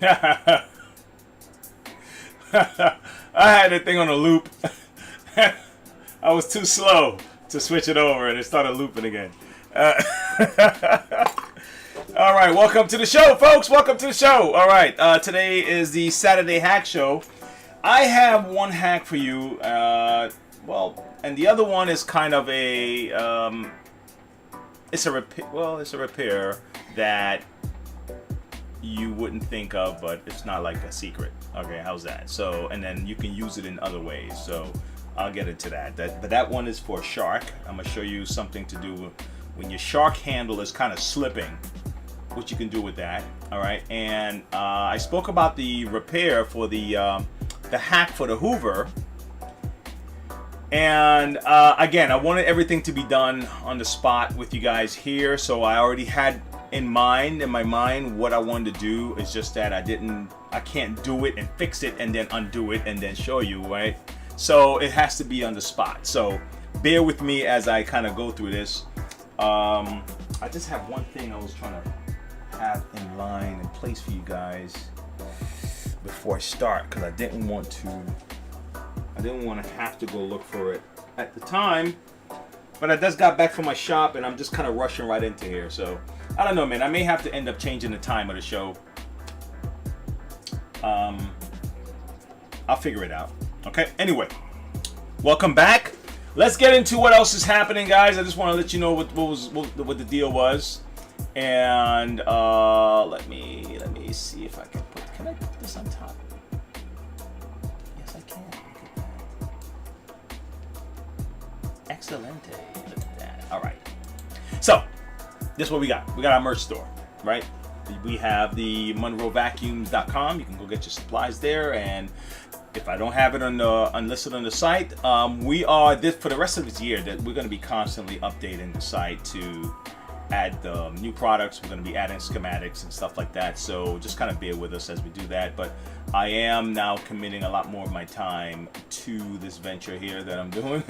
I had that thing on a loop. I was too slow to switch it over, and it started looping again. All right, welcome to the show, folks. Welcome to the show. All right, today is the Saturday Hack Show. I have one hack for you. And the other one is kind of a it's a repair that you wouldn't think of, but it's not like a secret. Okay, how's that? So, and then you can use it in other ways. So, I'll get into that. But that one is for shark. I'm gonna show you something to do when your shark handle is kind of slipping, what you can do with that. All right, and I spoke about the repair for the hack for the Hoover. And again, I wanted everything to be done on the spot with you guys here, so I already had in my mind what I wanted to do. It's just that I can't do it and fix it and then undo it and then show you, right? So it has to be on the spot. So bear with me as I kind of go through this. I just have one thing I was trying to have in line and place for you guys before I start, because I didn't want to have to go look for it at the time, but I just got back from my shop and I'm just kind of rushing right into here. So I don't know, man. I may have to end up changing the time of the show. I'll figure it out. Okay. Anyway, welcome back. Let's get into what else is happening, guys. I just want to let you know what the deal was, and let me see if I can I put this on top? Yes, I can. Excelente. Look at that. All right. So, this is what we got. We got our merch store, right? We have the MonroeVacuums.com. You can go get your supplies there. And if I don't have it unlisted on the site, we are for the rest of this year that we're going to be constantly updating the site to add new products. We're going to be adding schematics and stuff like that. So just kind of bear with us as we do that. But I am now committing a lot more of my time to this venture here that I'm doing.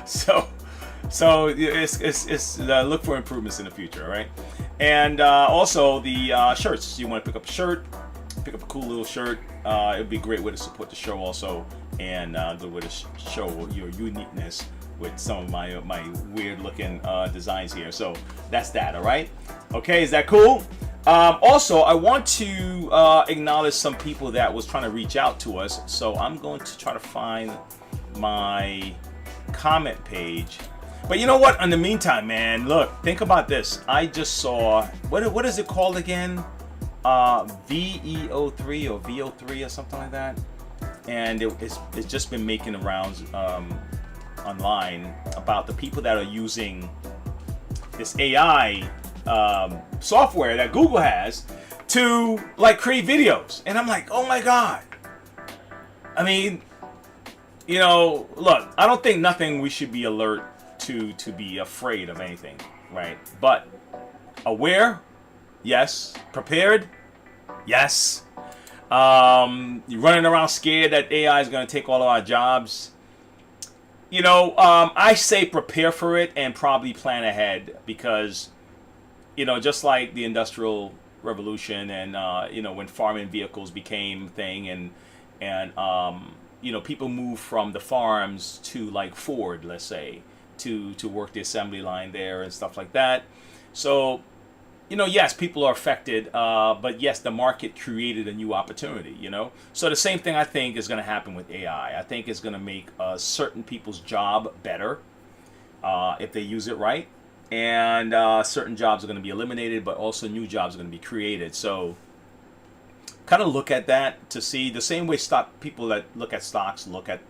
so it's look for improvements in the future, all right? And also the shirts. You want to pick up a shirt, pick up a cool little shirt. It would be a great way to support the show also, and good way to show your uniqueness with some of my weird looking designs here. So that's that, all right? Okay, is that cool? Also, I want to acknowledge some people that was trying to reach out to us. So I'm going to try to find my comment page. But you know what? In the meantime, man, look, think about this. I just saw, what is it called again? VEO3 or VO3 or something like that. And it's just been making the rounds online about the people that are using this AI software that Google has to like create videos. And I'm like, oh my God. I mean, you know, look, I don't think nothing we should be alert to be afraid of anything, right? But aware, yes. Prepared, yes. You're running around scared that AI is going to take all of our jobs. You know, I say prepare for it and probably plan ahead, because, you know, just like the Industrial Revolution and, you know, when farming vehicles became a thing and you know, people moved from the farms to like Ford, let's say, to work the assembly line there and stuff like that. So, you know, yes, people are affected, but yes, the market created a new opportunity, you know? So the same thing I think is going to happen with AI. I think it's going to make certain people's job better if they use it right. And certain jobs are going to be eliminated, but also new jobs are going to be created. So kind of look at that to see the same way people that look at stocks look at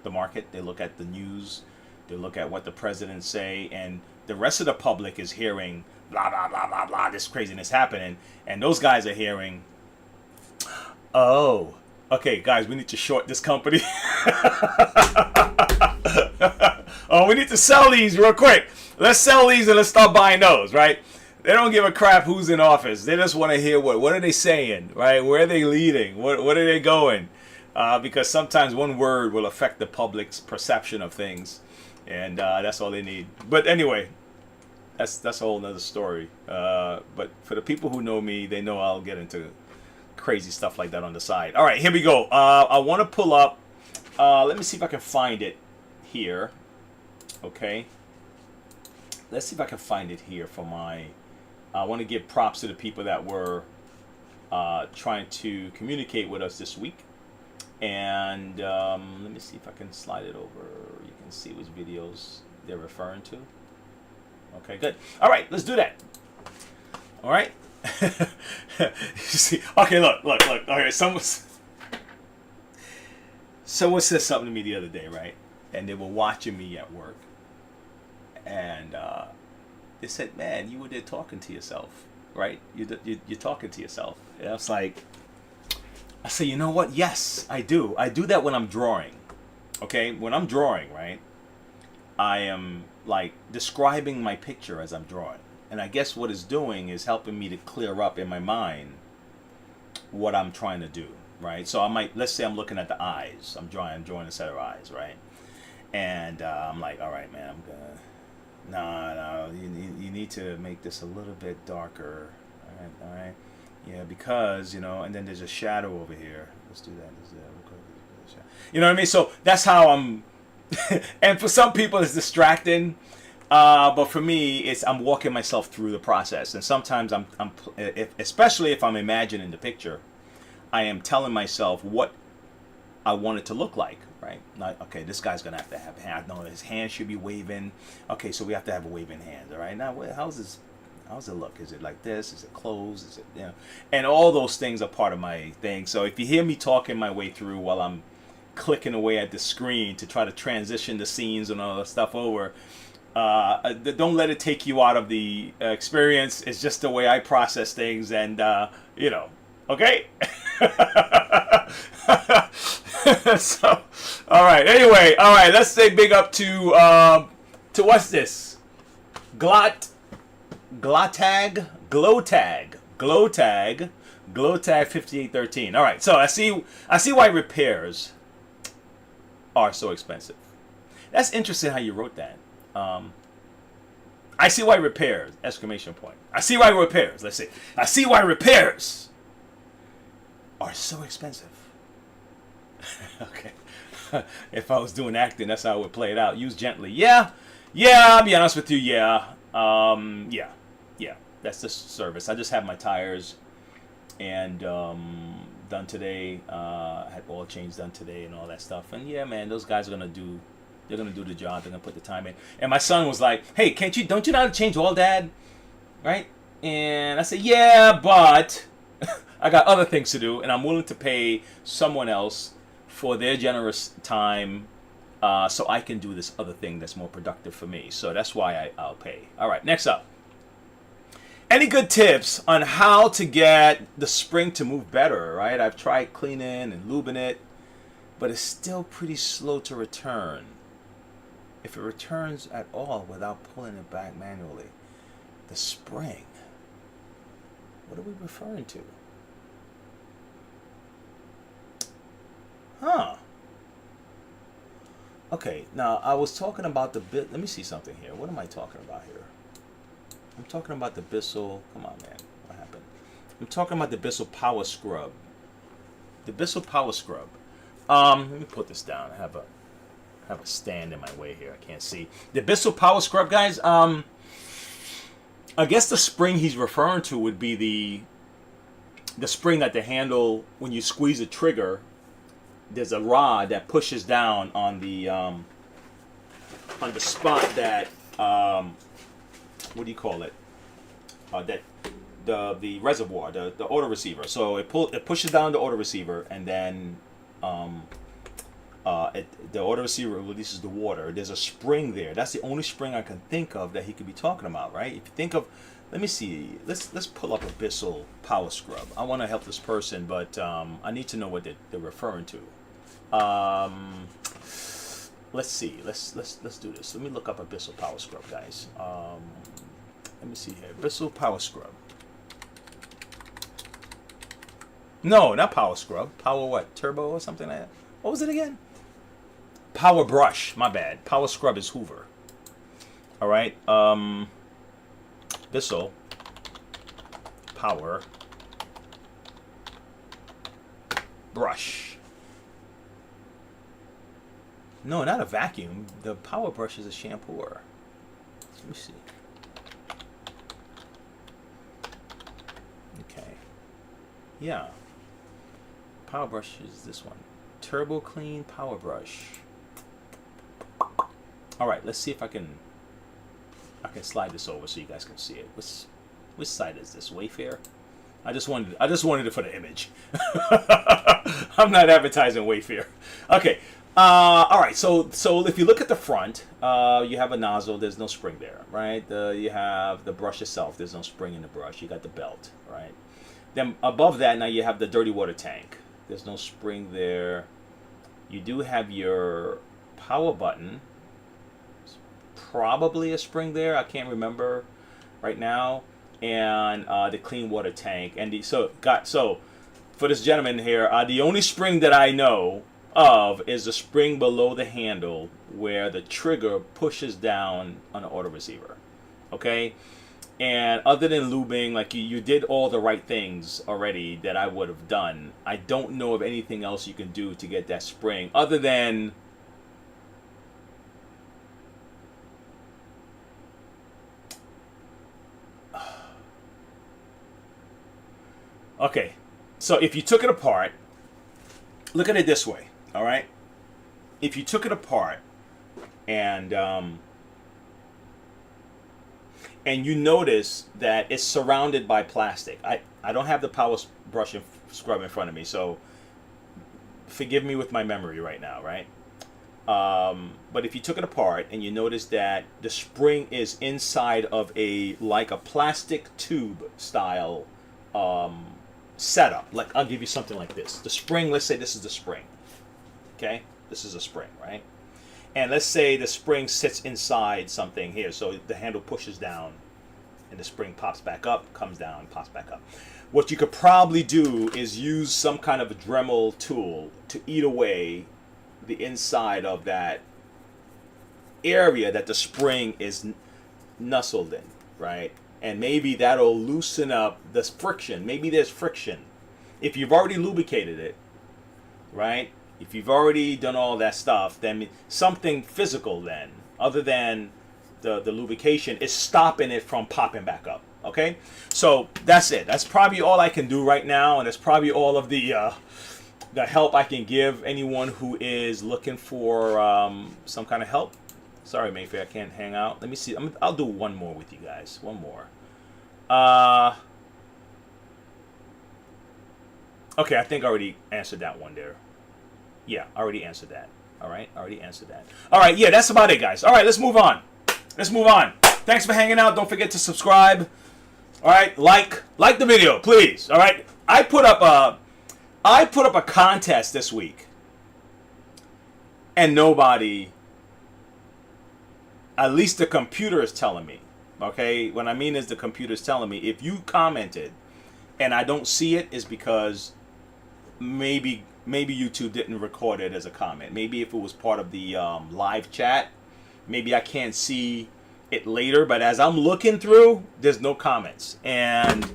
the market. They look at the news. They look at what the presidents say. And the rest of the public is hearing blah, blah, blah, blah, blah, this craziness happening. And those guys are hearing, oh, okay, guys, we need to short this company. Oh, we need to sell these real quick. Let's sell these and let's start buying those, right? They don't give a crap who's in office. They just want to hear what are they saying, right? Where are they leading? What are they going? Because sometimes one word will affect the public's perception of things. And that's all they need. But anyway, that's a whole nother story. But for the people who know me, they know I'll get into crazy stuff like that on the side. All right, here we go. I want to pull up. Let me see if I can find it here. Okay. Let's see if I can find it here for my. I want to give props to the people that were trying to communicate with us this week. And let me see if I can slide it over. You can see which videos they're referring to. Okay, good. All right, let's do that. All right. You see, okay, look. Okay, someone said something to me the other day, right? And they were watching me at work, and they said, "Man, you were there talking to yourself, right? You're talking to yourself." And I was like, I say, you know what? Yes, I do. I do that when I'm drawing. Okay, when I'm drawing, right? I am like describing my picture as I'm drawing. And I guess what it's doing is helping me to clear up in my mind what I'm trying to do, right? So I might, let's say I'm looking at the eyes. I'm drawing a set of eyes, right? And I'm like, all right, man, no, you need to make this a little bit darker, all right? Yeah, because, you know, and then there's a shadow over here. Let's do that. You know what I mean? So that's how I'm, and for some people it's distracting. But for me, it's I'm walking myself through the process, and sometimes especially if I'm imagining the picture, I am telling myself what I want it to look like, right? Not, okay, this guy's gonna have to have hands. No, his hand should be waving. Okay, so we have to have a waving hand, all right? Now, how's it look? Is it like this? Is it closed? Is it, you know? And all those things are part of my thing. So if you hear me talking my way through while I'm clicking away at the screen to try to transition the scenes and all that stuff over. Don't let it take you out of the experience. It's just the way I process things, and you know, okay. So, all right. Anyway, all right. Let's say big up to what's this? Glowtag 5813. All right. So I see why repairs are so expensive. That's interesting how you wrote that. I see why repairs! Exclamation point. I see why repairs. Let's see. I see why repairs are so expensive. Okay. If I was doing acting, that's how I would play it out. Use gently. Yeah. I'll be honest with you. Yeah. Yeah. That's the service. I just have my tires and done today. Had oil change done today and all that stuff. And yeah, man, those guys are gonna do. They're gonna do the job. They're gonna put the time in. And my son was like, "Hey, don't you know how to change oil, Dad?" Right? And I said, "Yeah, but I got other things to do, and I'm willing to pay someone else for their generous time, so I can do this other thing that's more productive for me. So that's why I'll pay." All right. Next up. Any good tips on how to get the spring to move better? Right? I've tried cleaning and lubing it, but it's still pretty slow to return. If it returns at all without pulling it back manually. The spring. What are we referring to? Huh. Okay, now I was talking about the bit. Let me see something here. What am I talking about here? I'm talking about the Bissell. Come on, man. What happened? I'm talking about the Bissell Power Scrub. The Bissell Power Scrub. Let me put this down. I have a stand in my way here. I can't see. The Bissell Power Scrub, guys. I guess the spring he's referring to would be the spring that the handle, when you squeeze the trigger, there's a rod that pushes down on the spot that what do you call it? That the reservoir, the auto receiver. So it pushes down the auto receiver, and then the auto receiver releases the water. There's a spring there. That's the only spring I can think of that he could be talking about, right? If you think of, let me see. Let's pull up a Bissell Power Scrub. I want to help this person, but I need to know what they're referring to. Let's see. Let's do this. Let me look up a Bissell Power Scrub, guys. Let me see here. Bissell Power Scrub. No, not Power Scrub. Power what? Turbo or something like that? What was it again? Power Brush. My bad. Power Scrub is Hoover. All right. Bissell Power brush. No, not a vacuum. The power brush is a shampooer. Let me see. Okay. Yeah. Power brush is this one. Turbo Clean Power Brush. All right, let's see if I can slide this over so you guys can see it. Which side is this? Wayfair? I just wanted it for the image. I'm not advertising Wayfair. Okay. All right. So if you look at the front, you have a nozzle. There's no spring there, right? You have the brush itself. There's no spring in the brush. You got the belt, right? Then above that, now you have the dirty water tank. There's no spring there. You do have your power button. Probably a spring there. I can't remember right now. And the clean water tank. And so for this gentleman here, the only spring that I know of is the spring below the handle where the trigger pushes down on the auto receiver. Okay? And other than lubing, like you did all the right things already that I would have done. I don't know of anything else you can do to get that spring other than okay. So if you took it apart, look at it this way, all right? If you took it apart and you notice that it's surrounded by plastic. I don't have the power brush and scrub in front of me, so forgive me with my memory right now, right? But if you took it apart and you notice that the spring is inside of like a plastic tube style setup. Like, I'll give you something like this. The spring, let's say this is the spring. Okay? This is a spring, right? And let's say the spring sits inside something here. So the handle pushes down and the spring pops back up, comes down, pops back up. What you could probably do is use some kind of a Dremel tool to eat away the inside of that area that the spring is nestled in, right? And maybe that'll loosen up the friction. Maybe there's friction. If you've already lubricated it, right? If you've already done all that stuff, then something physical then, other than the lubrication, is stopping it from popping back up. Okay? So that's it. That's probably all I can do right now, and that's probably all of the help I can give anyone who is looking for some kind of help. Sorry, Mayfair, I can't hang out. Let me see. I'll do one more with you guys. One more. Okay, I think I already answered that one there. Yeah, I already answered that. All right, I already answered that. All right, yeah, that's about it, guys. All right, let's move on. Let's move on. Thanks for hanging out. Don't forget to subscribe. All right, like the video, please. All right, I put up a contest this week, and nobody. At least the computer is telling me. Okay, what I mean is the computer is telling me if you commented, and I don't see it, is because maybe YouTube didn't record it as a comment. Maybe if it was part of the live chat, maybe I can't see it later. But as I'm looking through, there's no comments, and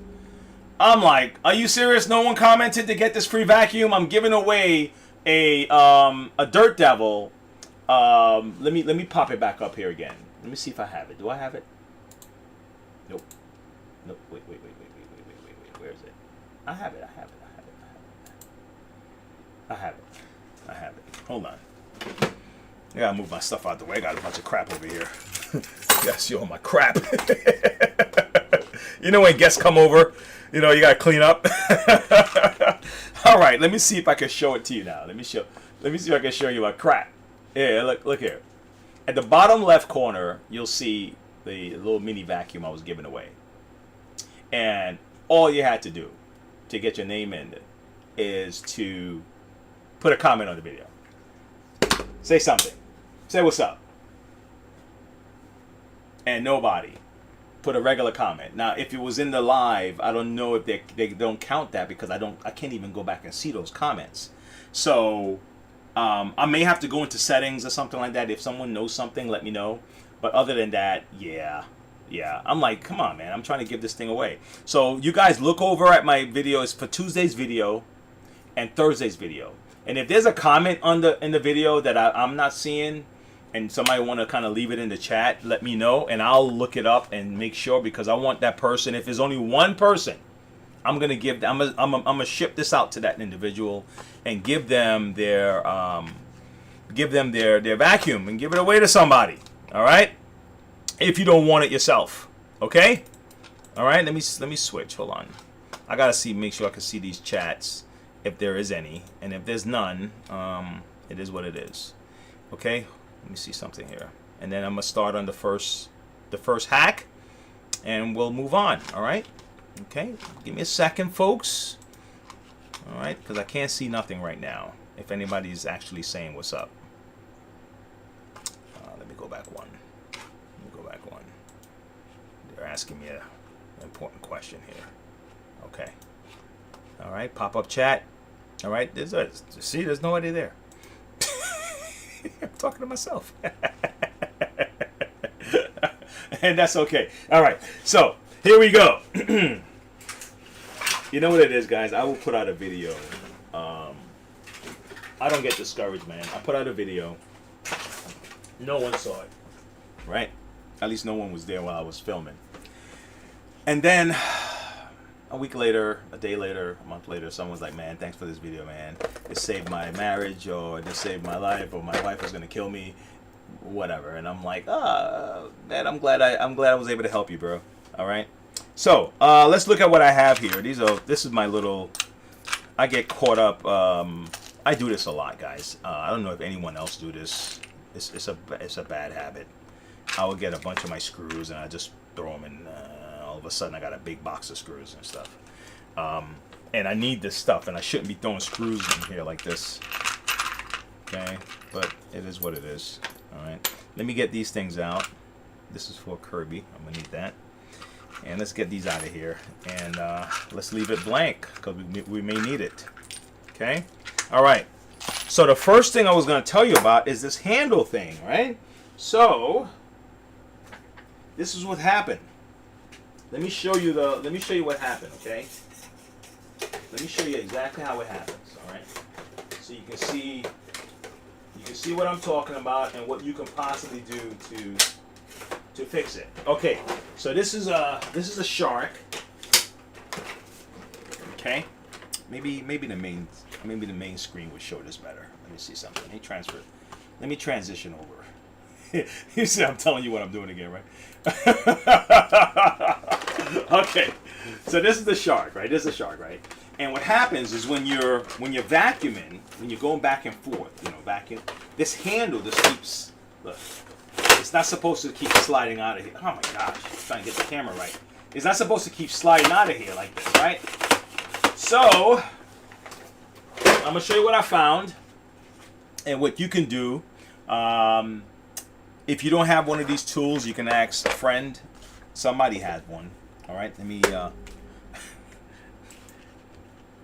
I'm like, "Are you serious? No one commented to get this free vacuum? I'm giving away a Dirt Devil." Let me pop it back up here again. Let me see if I have it. Do I have it? Nope. Nope. Wait. Where is it? I have it. Hold on. I gotta move my stuff out the way. I got a bunch of crap over here. Yeah, see all my crap. You know when guests come over, you gotta clean up. All right, let me see if I can show it to you now. Let me see if I can show you my crap. Yeah, look here. At the bottom left corner, you'll see the little mini vacuum I was giving away. And all you had to do to get your name in is to put a comment on the video. Say something. Say what's up. And nobody put a regular comment. Now, if it was in the live, I don't know if they don't count that because I can't even go back and see those comments. So I may have to go into settings or something like that. If someone knows something, let me know. But other than that, yeah. I'm like, come on, man. I'm trying to give this thing away. So you guys look over at my videos for Tuesday's video. and Thursday's video. And if there's a comment in the video that I'm not seeing, and somebody want to kind of leave it in the chat, let me know, and I'll look it up and make sure, because I want that person. If there's only one person, I'm gonna ship this out to that individual and give them their vacuum and give it away to somebody. All right, if you don't want it yourself, okay. All right, let me switch. Hold on, I gotta make sure I can see these chats if there is any, and if there's none, it is what it is. Okay, let me see something here, and then I'm gonna start on the first hack, and we'll move on. All right. Okay, give me a second, folks. All right, because I can't see nothing right now. If anybody's actually saying what's up, let me go back one. They're asking me an important question here. Okay. All right, pop up chat. All right, there's nobody there. I'm talking to myself, and that's okay. All right, so. Here we go. You know what it is, guys? I will put out a video. I don't get discouraged, man. I put out a video. No one saw it. Right? At least no one was there while I was filming. And then a week later, a day later, a month later, someone's like, man, thanks for this video, man. It saved my marriage, or it saved my life, or my wife was going to kill me. Whatever. And I'm like, man, I'm glad I was able to help you, bro. All right, so let's look at what I have here. This is my little. I get caught up. I do this a lot, guys. I don't know if anyone else do this. It's a bad habit. I will get a bunch of my screws and I just throw them in. All of a sudden, I got a big box of screws and stuff. And I need this stuff, and I shouldn't be throwing screws in here like this. Okay, but it is what it is. All right, let me get these things out. This is for Kirby. I'm gonna need that. And let's get these out of here, and let's leave it blank because we may need it. Okay? All right. So the first thing I was going to tell you about is this handle thing, right? So this is what happened. Let me show you what happened, okay? Let me show you exactly how it happens, all right? So you can see what I'm talking about and what you can possibly do to fix it. Okay, so this is a shark. Okay, maybe the main screen would show this better. Let me see something. Let me transition over. You see, I'm telling you what I'm doing again, right? Okay, so this is the shark, right? This is a shark, right? And what happens is when you're vacuuming, when you're going back and forth, vacuum, this handle just keeps, look. It's not supposed to keep sliding out of here. Oh my gosh, I'm trying to get the camera right. It's not supposed to keep sliding out of here like this, right? So, I'm going to show you what I found and what you can do. If you don't have one of these tools, you can ask a friend. Somebody has one. All right, let me, I'm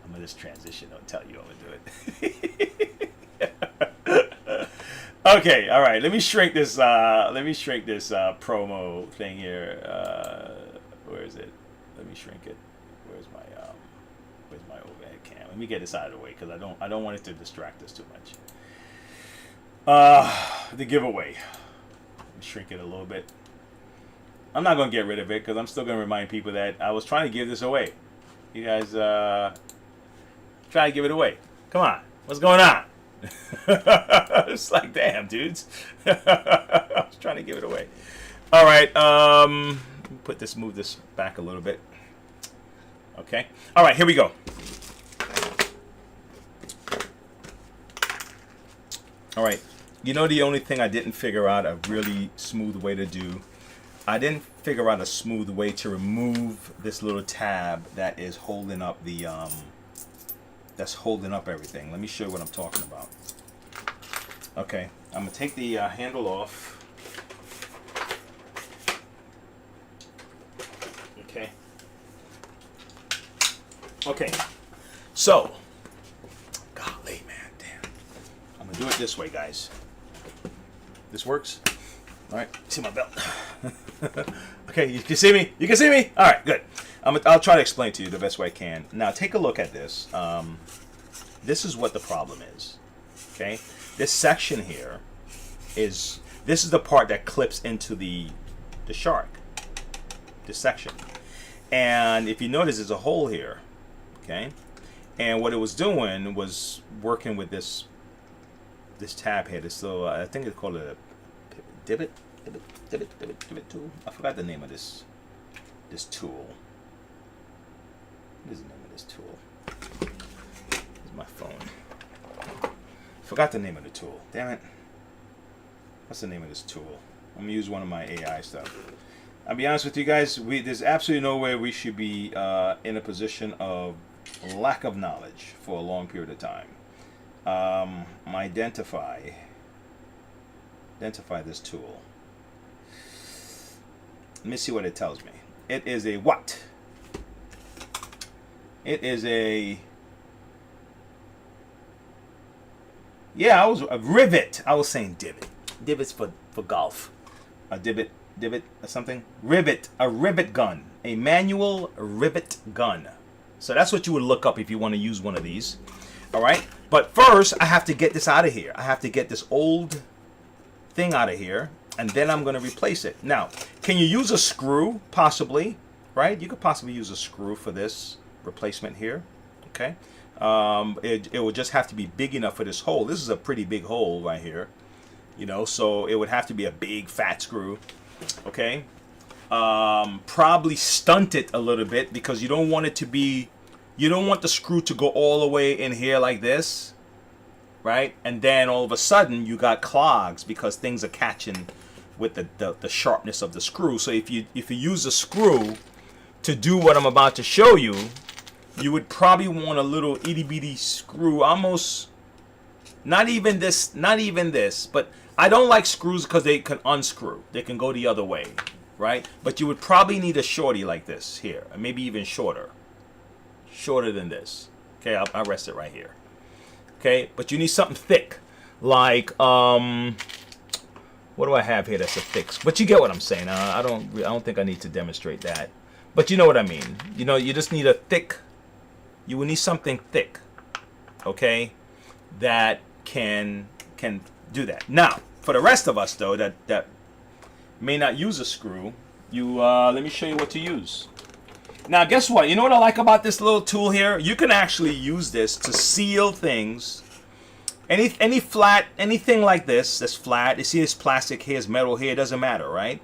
going to just transition. I'll tell you how to do it. Okay, all right. Let me shrink this. Promo thing here. Where is it? Let me shrink it. Where's my overhead cam? Let me get this out of the way because I don't want it to distract us too much. The giveaway. Let me shrink it a little bit. I'm not gonna get rid of it because I'm still gonna remind people that I was trying to give this away. You guys try to give it away. Come on, what's going on? It's like, damn, dudes. I was trying to give it away. All right, move this back a little bit. Okay. All right, here we go. All right. You know the only thing I didn't figure out a really smooth way to do? I didn't figure out a smooth way to remove this little tab that is holding up the that's holding up everything. Let me show you what I'm talking about. Okay, I'm gonna take the handle off. Okay. Okay. So, golly, man, damn. I'm gonna do it this way, guys. This works. All right. See my belt. Okay, you can see me. You can see me. All right, good. I'll try to explain to you the best way I can. Now, take a look at this. this is what the problem is. Okay, this section here is, this is the part that clips into the shark, this section. And if you notice, there's a hole here. Okay, and what it was doing was working with this tab here. This little, I think it's called a divot tool. I forgot the name of this tool. What is the name of this tool? Here's my phone. Forgot the name of the tool. Damn it. What's the name of this tool? I'm gonna use one of my AI stuff. I'll be honest with you guys, there's absolutely no way we should be in a position of lack of knowledge for a long period of time. Identify this tool. Let me see what it tells me. It is a what? It is a, yeah, I was a rivet. I was saying divot. Divots for golf. A divot or something. Rivet, a rivet gun. A manual rivet gun. So that's what you would look up if you want to use one of these. All right. But first, I have to get this out of here. I have to get this old thing out of here, and then I'm going to replace it. Now, can you use a screw? Possibly, right? You could possibly use a screw for this replacement here. Okay. It would just have to be big enough for this hole. This is a pretty big hole right here. You know, so it would have to be a big fat screw. Okay. Probably stunt it a little bit because you don't want it to be, you don't want the screw to go all the way in here like this, right? And then all of a sudden you got clogs because things are catching with the sharpness of the screw. So if you use a screw to do what I'm about to show you, you would probably want a little itty bitty screw, almost not even this, but I don't like screws because they can unscrew. They can go the other way, right? But you would probably need a shorty like this here, and maybe even shorter than this. Okay, I'll rest it right here. Okay, but you need something thick, like what do I have here that's a thick? But you get what I'm saying. I don't think I need to demonstrate that, but you know what I mean. You know, you just need a thick. You will need something thick, okay, that can do that. Now, for the rest of us though, that may not use a screw, let me show you what to use. Now, guess what? You know what I like about this little tool here? You can actually use this to seal things. Any flat, anything like this that's flat. You see this plastic here, this metal here, it doesn't matter, right?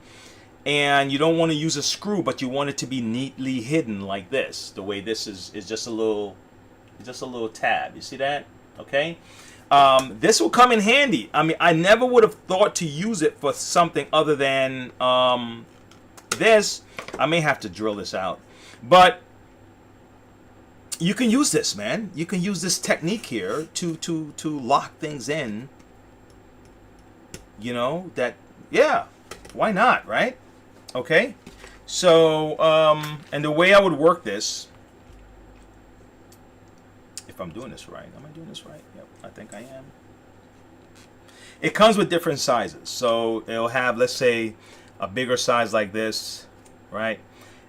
And you don't want to use a screw, but you want it to be neatly hidden like this. The way this is just a little tab. You see that? Okay. This will come in handy. I mean, I never would have thought to use it for something other than this. I may have to drill this out, but you can use this, man. You can use this technique here to lock things in. You know that? Yeah. Why not, right? Okay. So, and the way I would work this, if I'm doing this right, am I doing this right? Yep, I think I am. It comes with different sizes. So it'll have, let's say, a bigger size like this, right?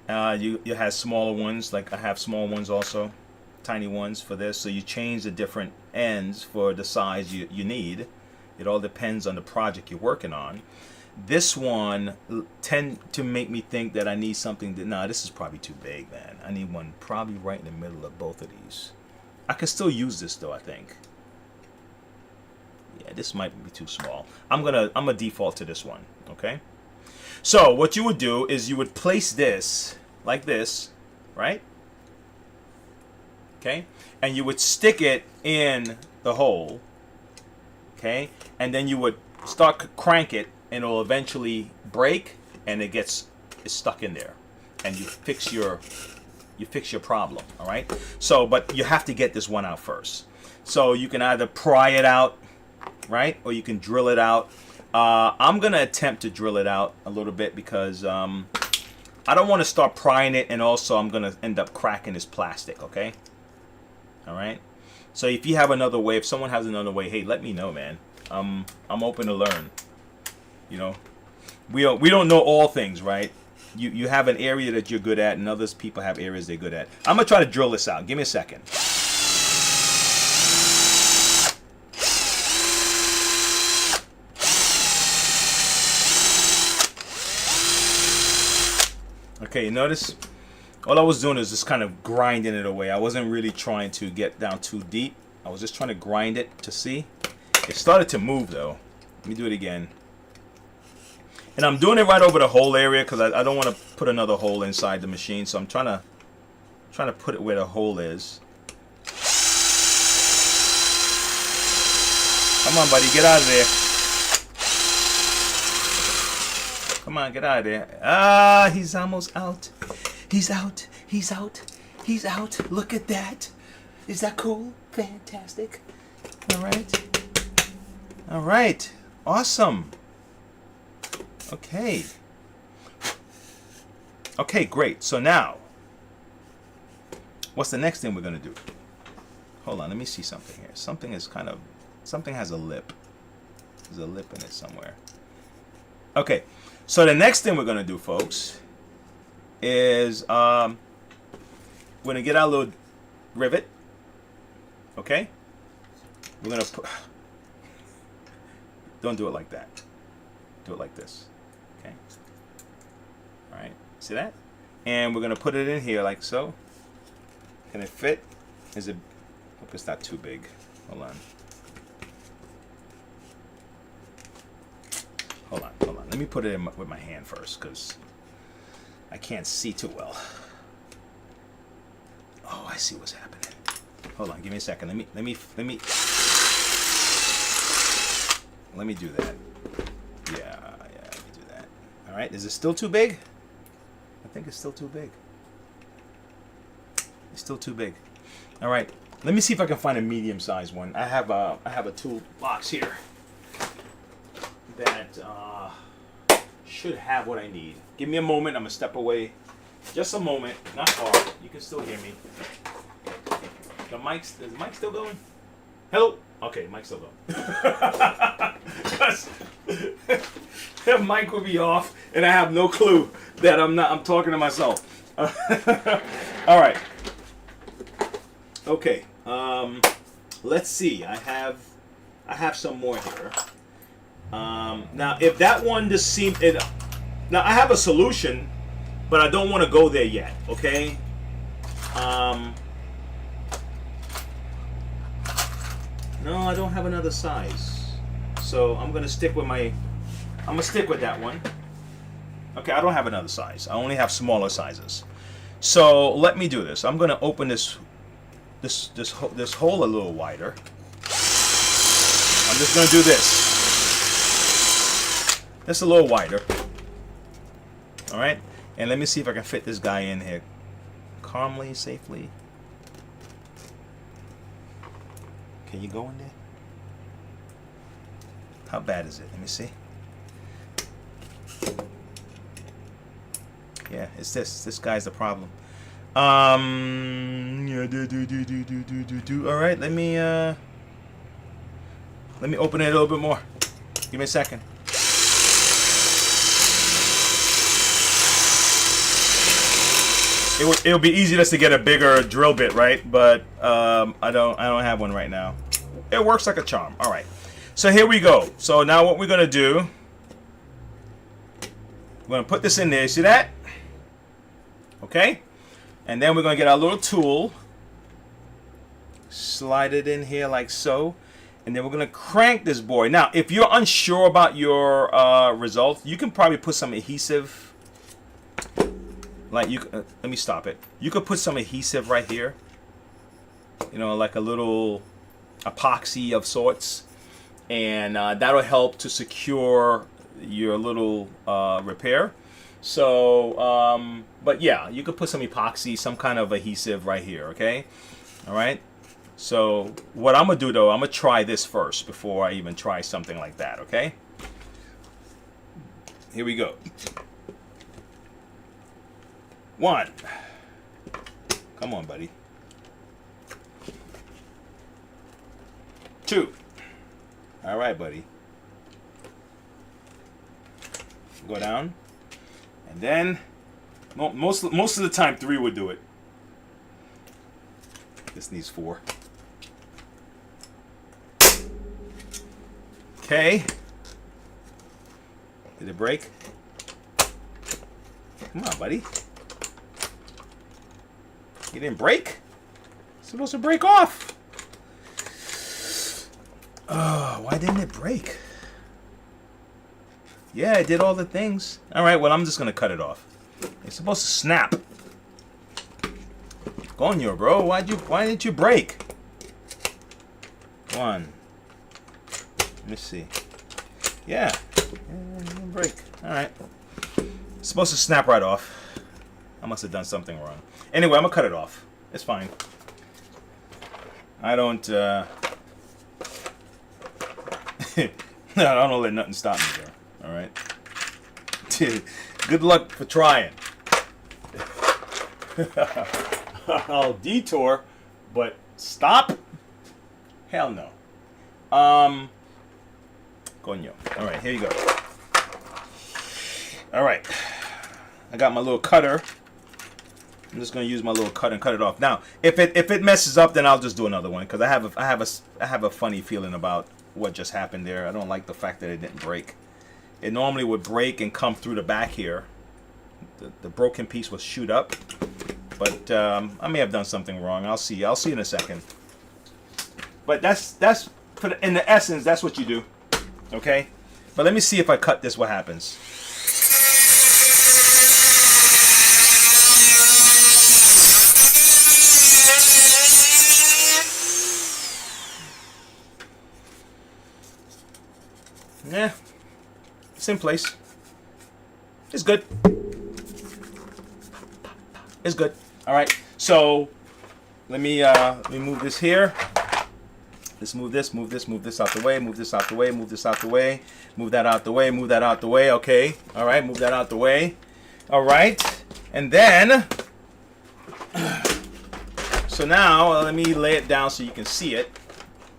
You have smaller ones, like I have small ones also, tiny ones for this. So you change the different ends for the size you need. It all depends on the project you're working on. This one tend to make me think that I need something that, nah, this is probably too big, man. I need one probably right in the middle of both of these. I can still use this though, I think. Yeah, this might be too small. I'm gonna default to this one, okay? So what you would do is you would place this like this, right? Okay? And you would stick it in the hole, okay? And then you would start crank it, and it'll eventually break, and it's stuck in there, and you fix your problem. All right. So, but you have to get this one out first. So you can either pry it out, right, or you can drill it out. I'm gonna attempt to drill it out a little bit because I don't want to start prying it, and also I'm gonna end up cracking this plastic. Okay. All right. So if you have another way, if someone has another way, hey, let me know, man. I'm open to learn. You know, we don't know all things, right? You have an area that you're good at, and others people have areas they're good at. I'm gonna try to drill this out. Give me a second. Okay, you notice? All I was doing is just kind of grinding it away. I wasn't really trying to get down too deep. I was just trying to grind it to see. It started to move though. Let me do it again. And I'm doing it right over the hole area because I don't want to put another hole inside the machine. So I'm trying to put it where the hole is. Come on, buddy, get out of there. Come on, get out of there. Ah, he's almost out. He's out. He's out. He's out. Look at that. Is that cool? Fantastic. All right. All right. Awesome. Okay. Okay, great. So now, what's the next thing we're going to do? Hold on. Let me see something here. Something has a lip. There's a lip in it somewhere. Okay. So the next thing we're going to do, folks, is we're going to get our little rivet. Okay? We're going to put... Don't do it like that. Do it like this. Okay? All right. See that? And we're going to put it in here like so. Can it fit? Is it... Hope it's not too big. Hold on. Hold on. Let me put it in with my hand first because I can't see too well. Oh, I see what's happening. Hold on, give me a second. Let me do that. Yeah, let me do that. All right, is it still too big? I think it's still too big. It's still too big. All right, let me see if I can find a medium-sized one. I have a tool box here that should have what I need. Give me a moment. I'm gonna step away. Just a moment. Not far. You can still hear me. Is the mic still going? Hello? Okay, mic's still going. The mic will be off, and I have no clue that I'm talking to myself. All right. Okay. Let's see. I have some more here. Now, if that one just seemed... Now, I have a solution, but I don't want to go there yet, okay? No, I don't have another size. So, I'm going to stick with that one. Okay, I don't have another size. I only have smaller sizes. So, let me do this. I'm going to open this hole a little wider. I'm just going to do this. Just a little wider. All right, and let me see if I can fit this guy in here calmly, safely. Can you go in there? How bad is it? Let me see. Yeah, it's this guy's the problem. Yeah, all right, let me open it a little bit more. Give me a second. It would be easy just to get a bigger drill bit, right? But I don't have one right now. It works like a charm. All right. So here we go. So now what we're gonna do? We're gonna put this in there. See that? Okay. And then we're gonna get our little tool, slide it in here like so, and then we're gonna crank this boy. Now, if you're unsure about your results, you can probably put some adhesive. Like let me stop it. You could put some adhesive right here. You know, like a little epoxy of sorts, and that'll help to secure your little repair. So, but yeah, you could put some epoxy, some kind of adhesive right here. Okay, all right. So what I'm gonna do though, I'm gonna try this first before I even try something like that. Okay. Here we go. 1. Come on, buddy. 2. All right, buddy. Go down. And then, most of the time, 3 would do it. This needs 4. Okay. Did it break? Come on, buddy. You didn't break? It's supposed to break off. Oh, why didn't it break? Yeah, it did all the things. Alright, well, I'm just going to cut it off. It's supposed to snap. Coño, bro. Why didn't you break? One. Let me see. Yeah. Break. Alright. It's supposed to snap right off. I must have done something wrong. Anyway, I'm going to cut it off. It's fine. I don't I don't let nothing stop me there. Alright? Good luck for trying. I'll detour, but stop? Hell no. Coño. Alright, here you go. Alright. I got my little cutter. I'm just gonna use my little cutter and cut it off. Now, if it messes up, then I'll just do another one because I have a funny feeling about what just happened there. I don't like the fact that it didn't break. It normally would break and come through the back here. The broken piece will shoot up, but I may have done something wrong. I'll see in a second. But that's in the essence, that's what you do. Okay? But let me see if I cut this, what happens. Yeah, it's in place. It's good. It's good. All right. So let me move this here. Let's move this out the way. Move this out the way. Move this out the way. Move that out the way. Move that out the way. Okay. All right. Move that out the way. All right. And then, so now let me lay it down so you can see it.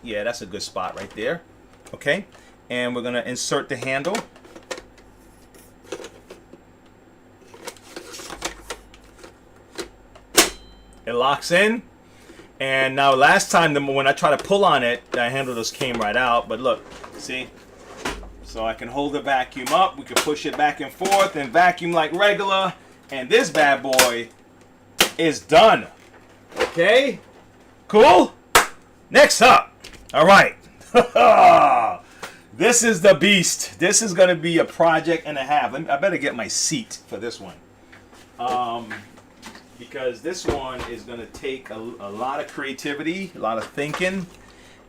Yeah, that's a good spot right there. Okay. And we're going to insert the handle. It locks in. And now last time when I tried to pull on it, the handle just came right out. But look, see? So I can hold the vacuum up. We can push it back and forth and vacuum like regular. And this bad boy is done. Okay? Cool? Next up. All right. This is the beast. This is going to be a project and a half. I better get my seat for this one. Because this one is going to take a lot of creativity, a lot of thinking.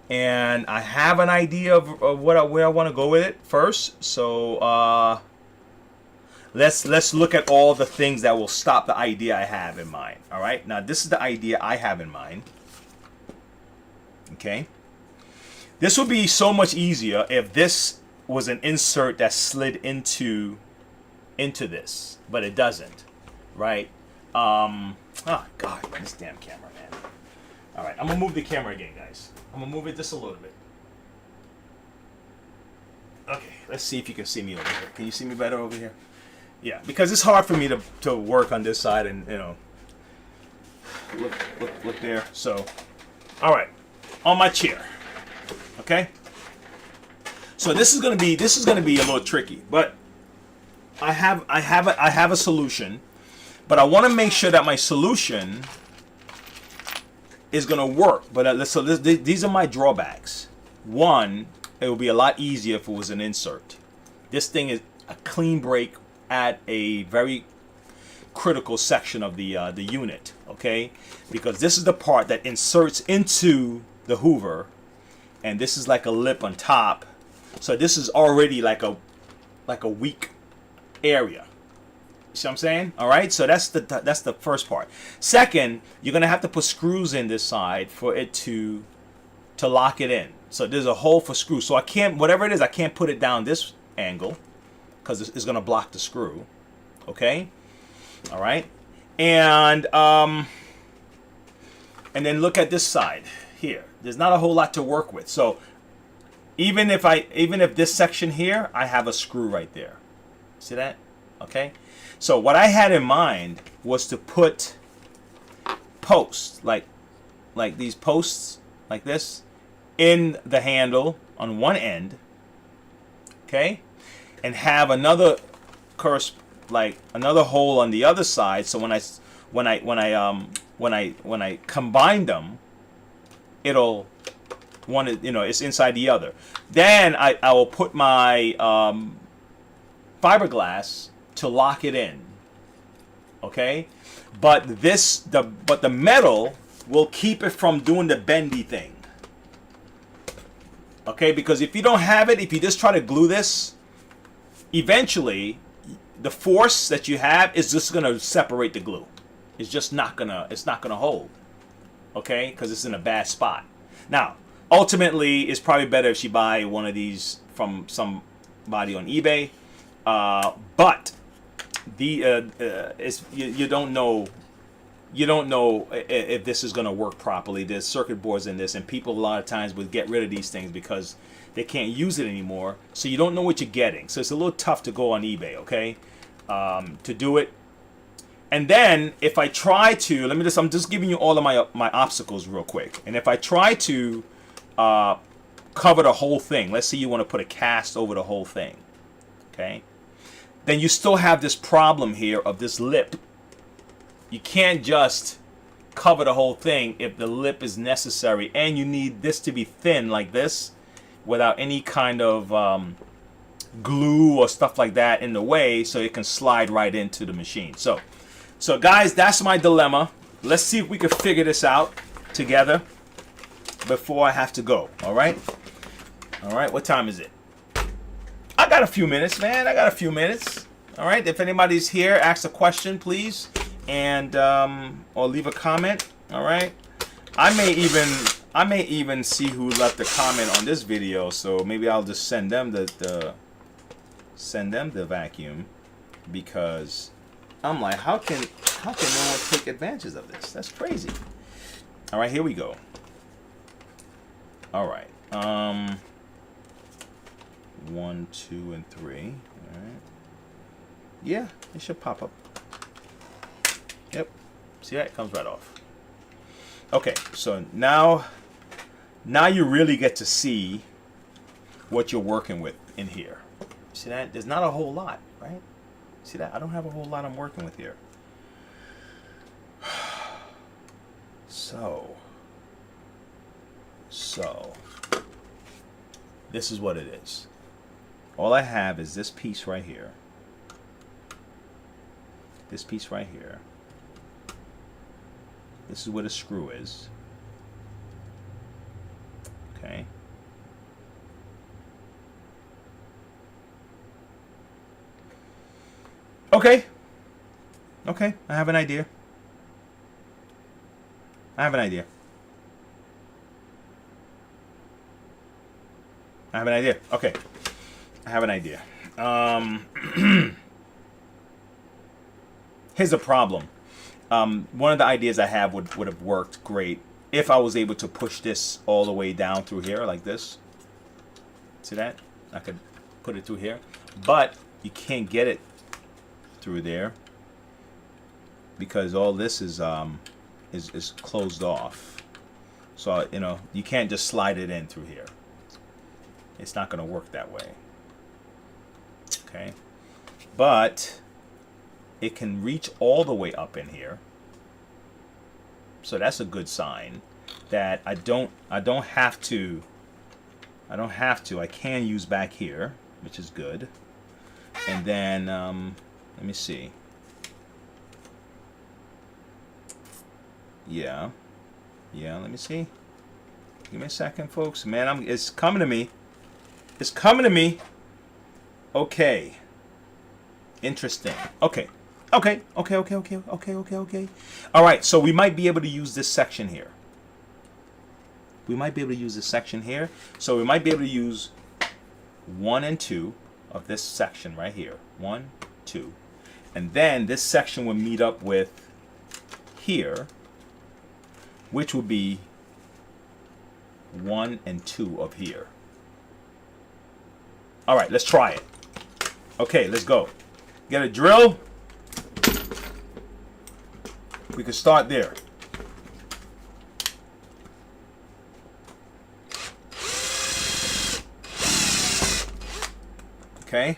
And I have an idea of where I want to go with it first. So let's look at all the things that will stop the idea I have in mind. All right. Now, this is the idea I have in mind. Okay. This would be so much easier if this was an insert that slid into this, but it doesn't, right? Oh God, this damn camera, man. All right, I'm gonna move the camera again, guys. I'm gonna move it just a little bit. Okay, let's see if you can see me over here. Can you see me better over here? Yeah, because it's hard for me to work on this side and look there. So, all right, on my chair. Okay, so this is gonna be a little tricky, but I have a solution, but I want to make sure that my solution is gonna work. But so these are my drawbacks. One, it would be a lot easier if it was an insert. This thing is a clean break at a very critical section of the unit. Okay, because this is the part that inserts into the Hoover. And this is like a lip on top, so this is already like a weak area. See what I'm saying? All right. So that's the first part. Second, you're gonna have to put screws in this side for it to lock it in. So there's a hole for screws. So I can't, whatever it is, I can't put it down this angle because it's gonna block the screw. Okay. All right. And then look at this side here. There's not a whole lot to work with. So even if this section here, I have a screw right there. See that? Okay. So what I had in mind was to put posts like these posts like this in the handle on one end. Okay. And have another another hole on the other side. So when I when I combine them, it'll it's inside the other. Then I will put my fiberglass to lock it in. Okay, but the metal will keep it from doing the bendy thing. Okay, because if you don't have it, if you just try to glue this, eventually the force that you have is just gonna separate the glue. It's just not gonna hold. Okay, because it's in a bad spot. Now, ultimately, it's probably better if she buy one of these from somebody on eBay. But you don't know if this is going to work properly. There's circuit boards in this, and people a lot of times would get rid of these things because they can't use it anymore. So you don't know what you're getting. So it's a little tough to go on eBay, okay, to do it. And then if I try to, I'm just giving you all of my obstacles real quick. And if I try to cover the whole thing, let's say you want to put a cast over the whole thing, okay, then you still have this problem here of this lip. You can't just cover the whole thing if the lip is necessary, and you need this to be thin like this without any kind of glue or stuff like that in the way, so it can slide right into the machine. So guys, that's my dilemma. Let's see if we can figure this out together before I have to go. All right, what time is it? I got a few minutes, man. I got a few minutes. All right, if anybody's here, ask a question, please, and or leave a comment. All right, I may even see who left a comment on this video, so maybe I'll just send them the vacuum, because I'm like, how can no one take advantage of this? That's crazy. All right, here we go. All right, 1, 2, and 3. All right. Yeah, it should pop up. Yep. See that? It comes right off. Okay, so now you really get to see what you're working with in here. See that? There's not a whole lot, right? See that? I don't have a whole lot I'm working with here. So this is what it is. All I have is this piece right here. This piece right here. This is where the screw is. Okay. Okay. Okay, I have an idea. I have an idea. Okay. I have an idea. Here's the problem. One of the ideas I have would have worked great if I was able to push this all the way down through here like this. See that? I could put it through here, but you can't get it through there because all this is closed off. So you can't just slide it in through here. It's not going to work that way. Okay, but it can reach all the way up in here, so that's a good sign that I can use back here, which is good. And then let me see. Yeah, let me see. Give me a second, folks. Man, it's coming to me. It's coming to me. Okay. Interesting. Okay. All right, so we might be able to use this section here. So we might be able to use 1 and 2 of this section right here. 1, 2. And then this section will meet up with here, which will be 1 and 2 of here. All right, let's try it. Okay, let's go. Get a drill. We can start there. Okay.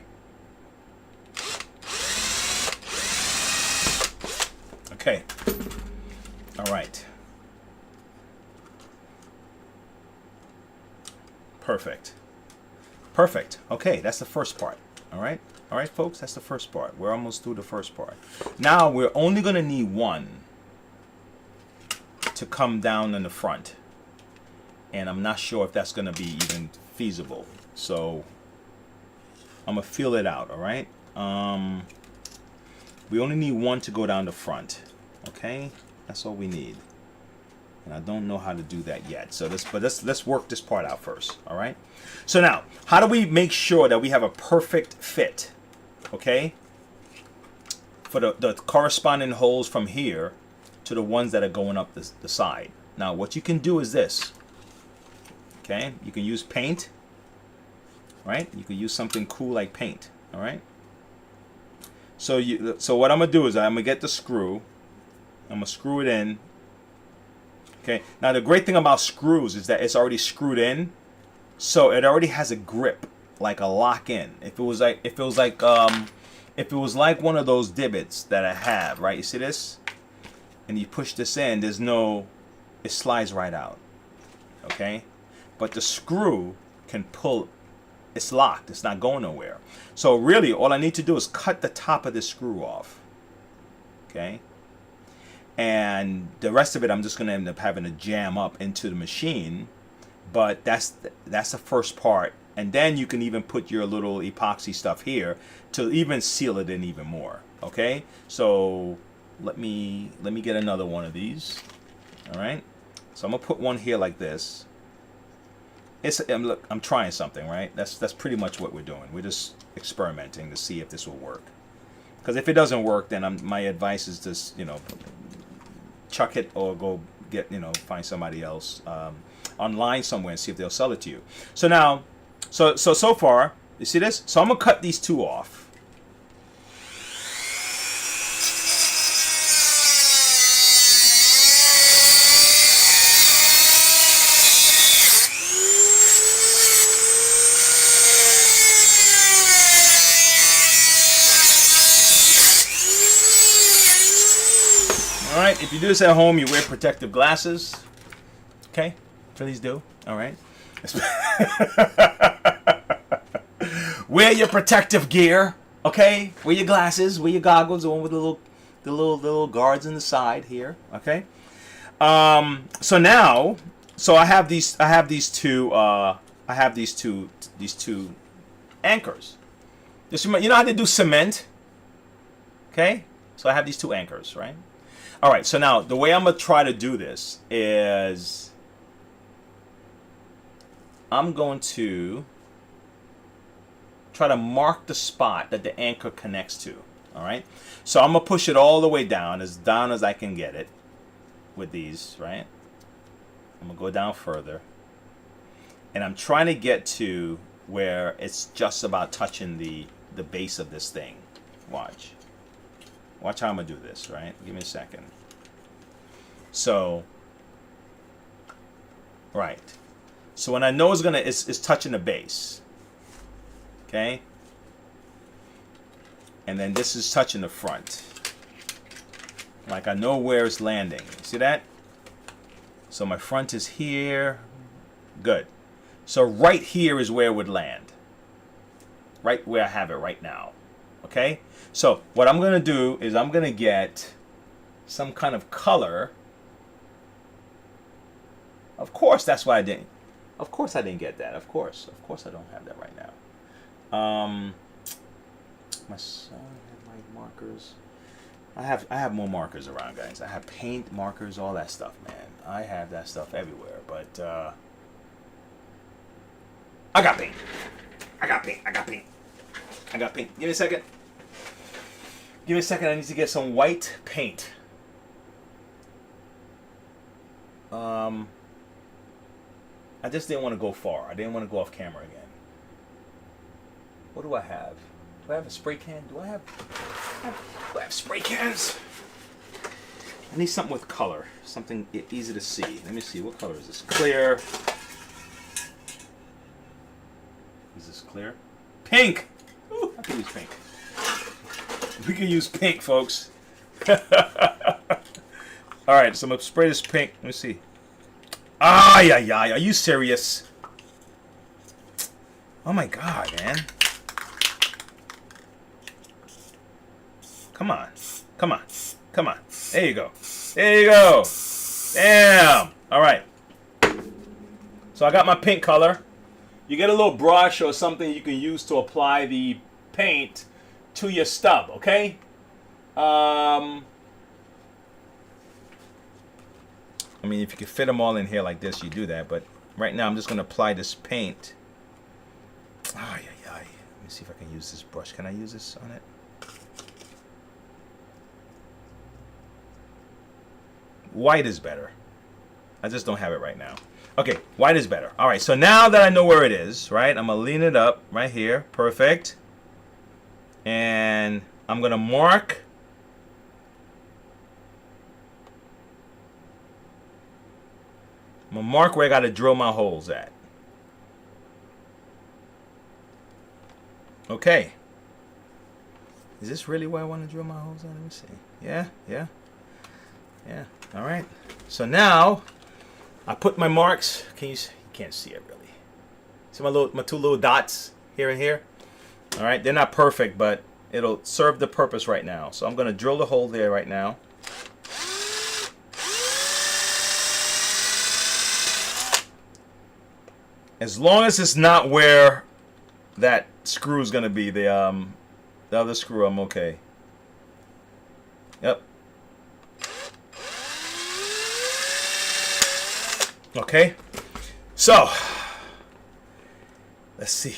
Okay. All right. Perfect. Perfect. Okay, that's the first part. All right. All right, folks, that's the first part. We're almost through the first part. Now we're only going to need one to come down in the front. And I'm not sure if that's going to be even feasible. So I'm going to feel it out, all right? We only need one to go down the front. Okay? That's all we need. And I don't know how to do that yet. So let's work this part out first, all right? So now, how do we make sure that we have a perfect fit? Okay? For the corresponding holes from here to the ones that are going up the side. Now, what you can do is this. Okay? You can use paint. Right? You can use something cool like paint. All right? So what I'm going to do is I'm going to get the screw. I'm going to screw it in. Okay? Now, the great thing about screws is that it's already screwed in. So it already has a grip, like a lock in. If it was like one of those divots that I have, right? You see this? And you push this in, it slides right out. Okay? But the screw can pull, it's locked, it's not going nowhere. So really, all I need to do is cut the top of this screw off. Okay? And the rest of it, I'm just going to end up having to jam up into the machine. But that's the first part. And then you can even put your little epoxy stuff here to even seal it in even more. Okay? So let me get another one of these. All right? So I'm going to put one here like this. Look, I'm trying something, right? That's pretty much what we're doing. We're just experimenting to see if this will work. Because if it doesn't work, then my advice is just, chuck it or go get, find somebody else online somewhere and see if they'll sell it to you. So now, so far, you see this? So I'm gonna cut these two off. All right, if you do this at home, you wear protective glasses. Okay, please do. All right. Wear your protective gear. Okay, wear your glasses, wear your goggles, the one with the little guards in the side here. Okay. So now, I have these two anchors. Just remember, you know how they do cement. Okay, so I have these two anchors, right? All right, so now the way I'm going to try to do this is I'm going to try to mark the spot that the anchor connects to, all right? So I'm going to push it all the way down as I can get it with these, right? I'm going to go down further. And I'm trying to get to where it's just about touching the base of this thing. Watch. Watch how I'm going to do this, right? Give me a second. So, right. So when I know it's touching the base. Okay? And then this is touching the front. Like I know where it's landing. See that? So my front is here. Good. So right here is where it would land. Right where I have it right now. Okay? So what I'm going to do is I'm going to get some kind of color. Of course, that's why I didn't. Of course I didn't get that. Of course I don't have that right now. My son had my markers. I have more markers around, guys. I have paint, markers, all that stuff, man. I have that stuff everywhere. But I got paint. I got paint. Give me a second. I need to get some white paint. I just didn't want to go far. I didn't want to go off camera again. What do I have? Do I have a spray can? Do I have spray cans? I need something with color. Something easy to see. Let me see. What color is this? Clear. Is this clear? Pink! Ooh, I can use pink. We can use pink, folks. All right, so I'm gonna spray this pink. Let me see. Ah, yeah, yeah. Are you serious? Oh my God, man. Come on. Come on. Come on. There you go. There you go. Damn. All right. So I got my pink color. You get a little brush or something you can use to apply the paint to your stub, okay? I mean, if you could fit them all in here like this, you do that. But right now, I'm just going to apply this paint. Ay, ay, ay. Let me see if I can use this brush. Can I use this on it? White is better. I just don't have it right now. Okay, white is better. All right, so now that I know where it is, right, I'm going to lean it up right here. Perfect. And I'm going to mark. I'm going to mark where I got to drill my holes at. Okay. Is this really where I want to drill my holes at? Let me see. Yeah, yeah. Yeah, all right. So now I put my marks. You can't see it really. See my two little dots here and here? All right, they're not perfect, but it'll serve the purpose right now. So I'm going to drill the hole there right now. As long as it's not where that screw is going to be, the other screw, I'm okay. Yep. Okay. So, let's see.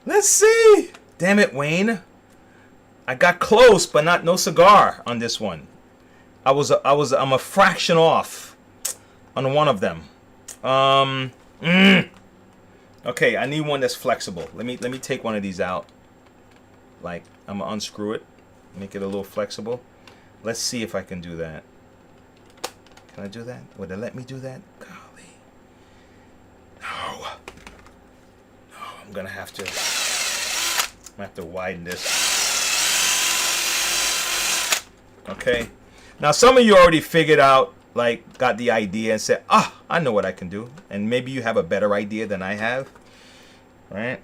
Let's see. Damn it, Wayne. I got close, but no cigar on this one. I'm a fraction off on one of them. Okay, I need one that's flexible. Let me take one of these out. Like, I'm gonna unscrew it, make it a little flexible. Let's see if I can do that. Can I do that? Would they let me do that? Golly. No. No, I'm gonna have to widen this. Okay. Now some of you already figured out, like, got the idea and said, I know what I can do. And maybe you have a better idea than I have. Right?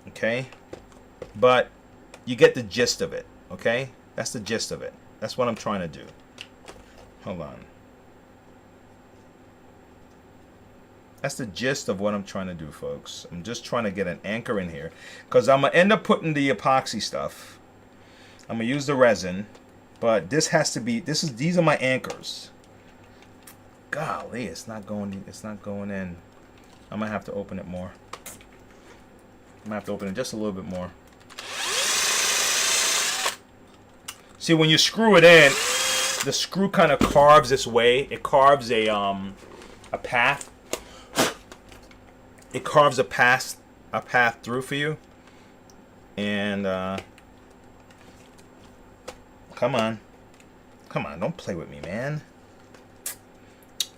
Okay. But you get the gist of it. Okay? That's the gist of it. That's what I'm trying to do. Hold on. That's the gist of what I'm trying to do, folks. I'm just trying to get an anchor in here. Because I'm going to end up putting the epoxy stuff. I'm going to use the resin. But this has to be, these are my anchors. Golly, it's not going in. I'm going to have to open it more. I'm going to have to open it just a little bit more. See, when you screw it in, the screw kind of carves this way. It carves a path. It carves a path through for you. And come on, don't play with me, man.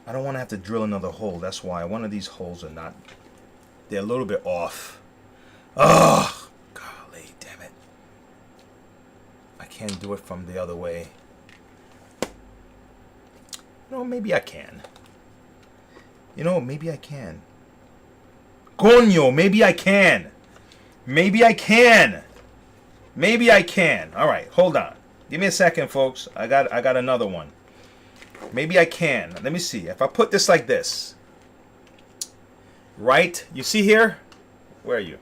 I don't want to have to drill another hole. That's why one of these holes are not. They're a little bit off. Oh, golly, damn it! I can't do it from the other way. No, maybe I can. Maybe I can. Coño, maybe I can. Maybe I can. Maybe I can. All right, hold on. Give me a second, folks. I got another one. Maybe I can. Let me see. If I put this like this. Right? You see here? Where are you?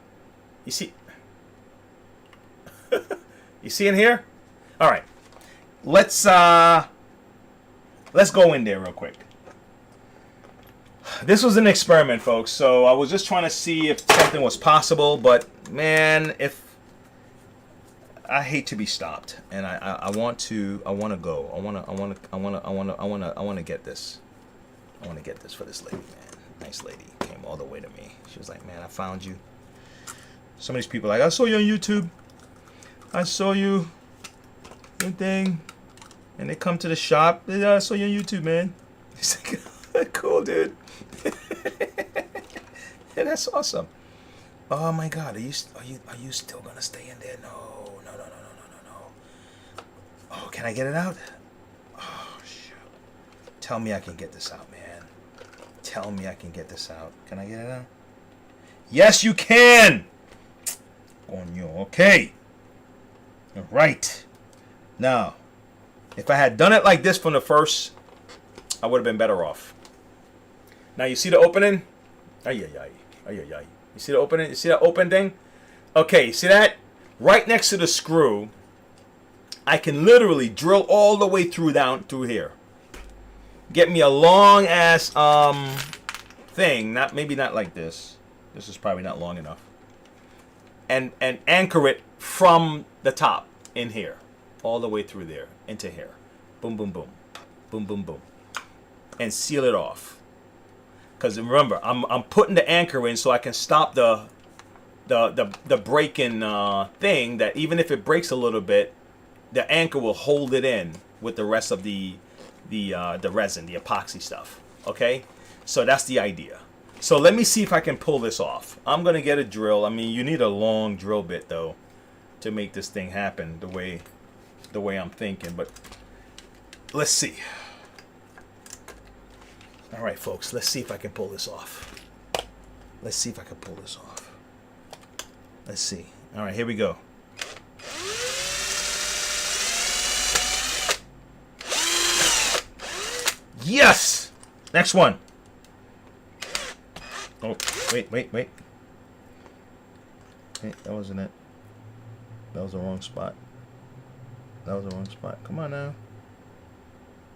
You see? You see in here? All right. Let's go in there real quick. This was an experiment, folks. So I was just trying to see if something was possible, but man, I hate to be stopped, and I want to go. I want to get this. I want to get this for this lady, man. Nice lady, came all the way to me. She was like, "Man, I found you." Some of these people are like, "I saw you on YouTube. I saw you, your thing," and they come to the shop. "Yeah, I saw you on YouTube, man." He's like, "Cool, dude." Yeah, that's awesome. Oh my God, are you still gonna stay in there? No. Oh, can I get it out? Oh, shoot. Tell me I can get this out, man. Tell me I can get this out. Can I get it out? Yes, you can! Coño, okay. All right. Now, if I had done it like this from the first, I would have been better off. Now, you see the opening? Ay, ay, ay. Ay, ay, ay. You see the opening? You see that open thing? Okay, see that? Right next to the screw, I can literally drill all the way through down through here. Get me a long ass thing, maybe not like this. This is probably not long enough. And anchor it from the top in here, all the way through there into here. Boom, boom, boom, boom, boom, boom, and seal it off. Because remember, I'm putting the anchor in so I can stop the breaking thing. That even if it breaks a little bit, the anchor will hold it in with the rest of the resin, the epoxy stuff. Okay, so that's the idea. So let me see if I can pull this off. I'm gonna get a drill. I mean, you need a long drill bit though to make this thing happen the way I'm thinking. But let's see. All right, folks. Let's see if I can pull this off. Let's see if I can pull this off. Let's see. All right, here we go. Yes! Next one. Oh, wait. Wait, that wasn't it. That was the wrong spot. Come on now.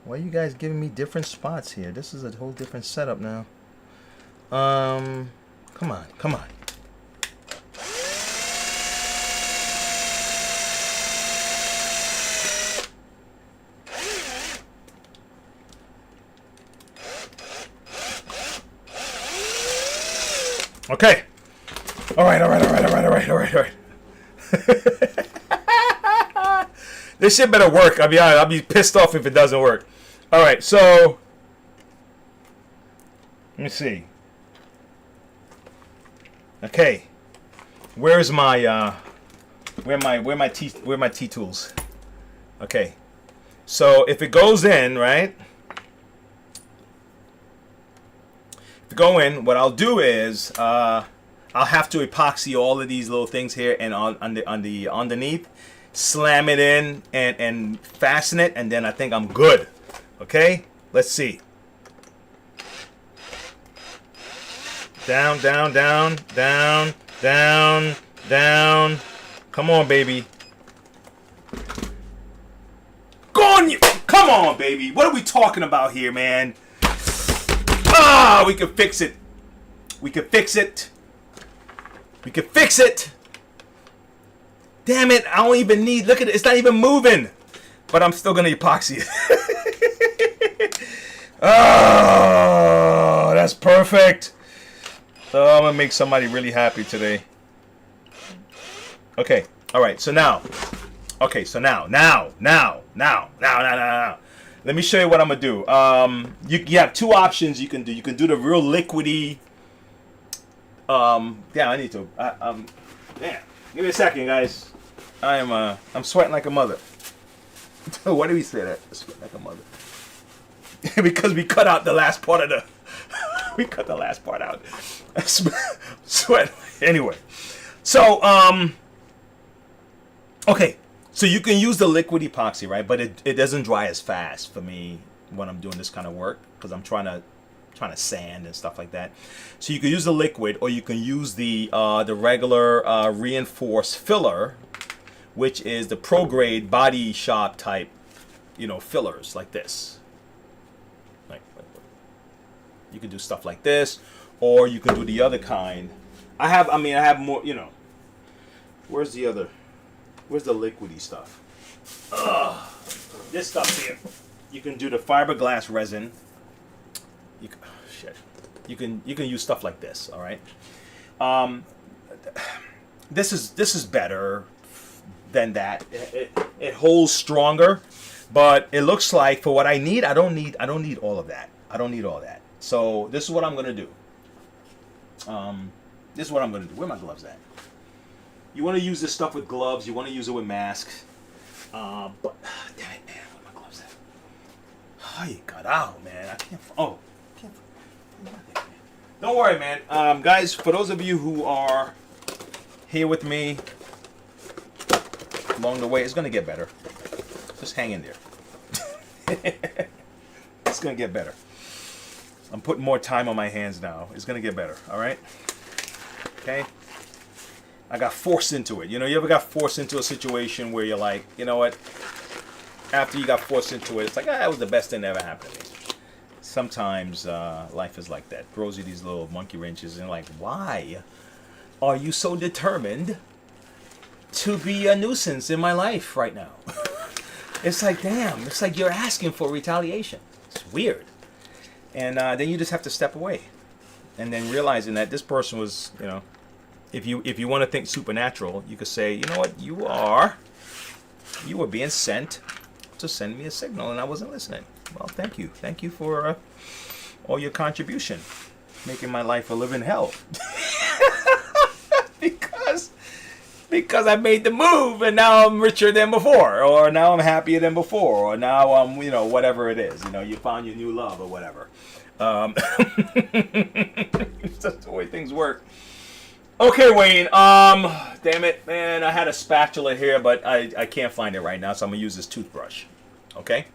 Why are you guys giving me different spots here? This is a whole different setup now. Come on. Okay. All right. This shit better work. I'll be honest. I'll be pissed off if it doesn't work. All right. So let me see. Okay. Where's my where my T tools? Okay. So if it goes in, right? Go in, what I'll do is I'll have to epoxy all of these little things here and on the underneath, slam it in and fasten it, and then I think I'm good. Okay, let's see. Down. Come on, baby. Come on, baby. What are we talking about here, man? Ah, we can fix it. Damn it, I don't even need, look at it, it's not even moving. But I'm still gonna epoxy it. Oh, that's perfect. Oh, I'm gonna make somebody really happy today. Okay, alright, so now. Now. Let me show you what I'm gonna do. You have two options you can do. You can do the real liquidy. Yeah, I need to. Damn. Give me a second, guys. I'm sweating like a mother. Why do we say that? Sweating like a mother. Because we cut out the last part of the. We cut the last part out. Sweat. Anyway, so okay. So you can use the liquid epoxy, right? But it doesn't dry as fast for me when I'm doing this kind of work because I'm trying to sand and stuff like that. So you can use the liquid, or you can use the regular reinforced filler, which is the pro grade body shop type, fillers like this. Like you can do stuff like this, or you can do the other kind. I have more. Where's the liquidy stuff? Ugh. This stuff here. You can do the fiberglass resin. You can use stuff like this. All right. This is better than that. It holds stronger, but it looks like for what I need, I don't need all of that. I don't need all that. So this is what I'm gonna do. Where are my gloves at? You want to use this stuff with gloves. You want to use it with masks. But damn it, man, where my gloves at? Oh, you got out, man. I can't. Oh, can't. Don't worry, man. Guys, for those of you who are here with me along the way, it's gonna get better. Just hang in there. It's gonna get better. I'm putting more time on my hands now. It's gonna get better. All right. Okay. I got forced into it. You know, you ever got forced into a situation where you're like, you know what? After you got forced into it, it's like, that was the best thing that ever happened to me. Sometimes life is like that. Throws you these little monkey wrenches, and you're like, why are you so determined to be a nuisance in my life right now? It's like, damn. It's like you're asking for retaliation. It's weird. And then you just have to step away, and then realizing that this person was, you know. If you want to think supernatural, you could say, you know what, you were being sent to send me a signal, and I wasn't listening. Well, thank you for all your contribution, making my life a living hell. because I made the move, and now I'm richer than before, or now I'm happier than before, or now I'm, you know, whatever it is, you know, you found your new love or whatever. It's just the way things work. Okay, Wayne, damn it, man, I had a spatula here, but I can't find it right now, so I'm going to use this toothbrush, okay?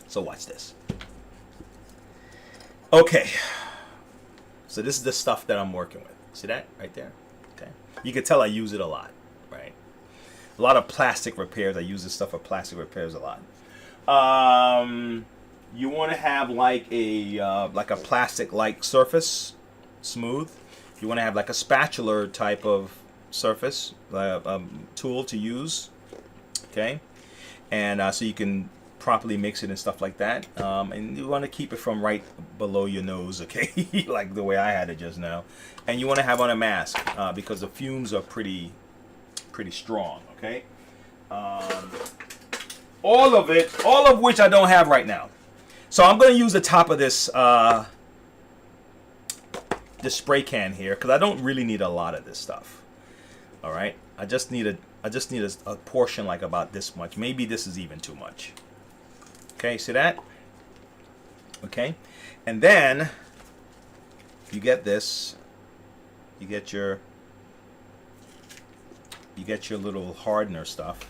So watch this. Okay, so this is the stuff that I'm working with. See that right there? Okay, you can tell I use it a lot, right? A lot of plastic repairs. I use this stuff for plastic repairs a lot. You want to have like a plastic-like surface, smooth. You want to have like a spatula type of surface tool to use, okay, and so you can properly mix it and stuff like that. And you want to keep it from right below your nose, okay, like the way I had it just now. And you want to have on a mask because the fumes are pretty strong, okay. All of which I don't have right now. So I'm going to use the top of this. This spray can here, because I don't really need a lot of this stuff. All right, I just need a portion like about this much. Maybe this is even too much. Okay, see that? Okay, and then you get this. You get your little hardener stuff,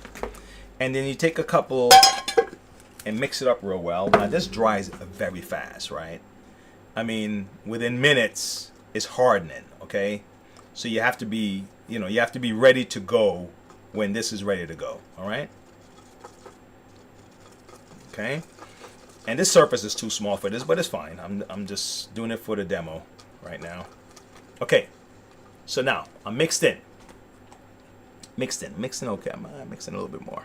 and then you take a couple and mix it up real well. Now this dries very fast, right? I mean, within minutes. Is hardening, okay? So you have to be, you have to be ready to go when this is ready to go, all right? Okay? And this surface is too small for this, but it's fine. I'm just doing it for the demo right now. Okay. So now I'm mixed in. Okay, I'm mixing a little bit more.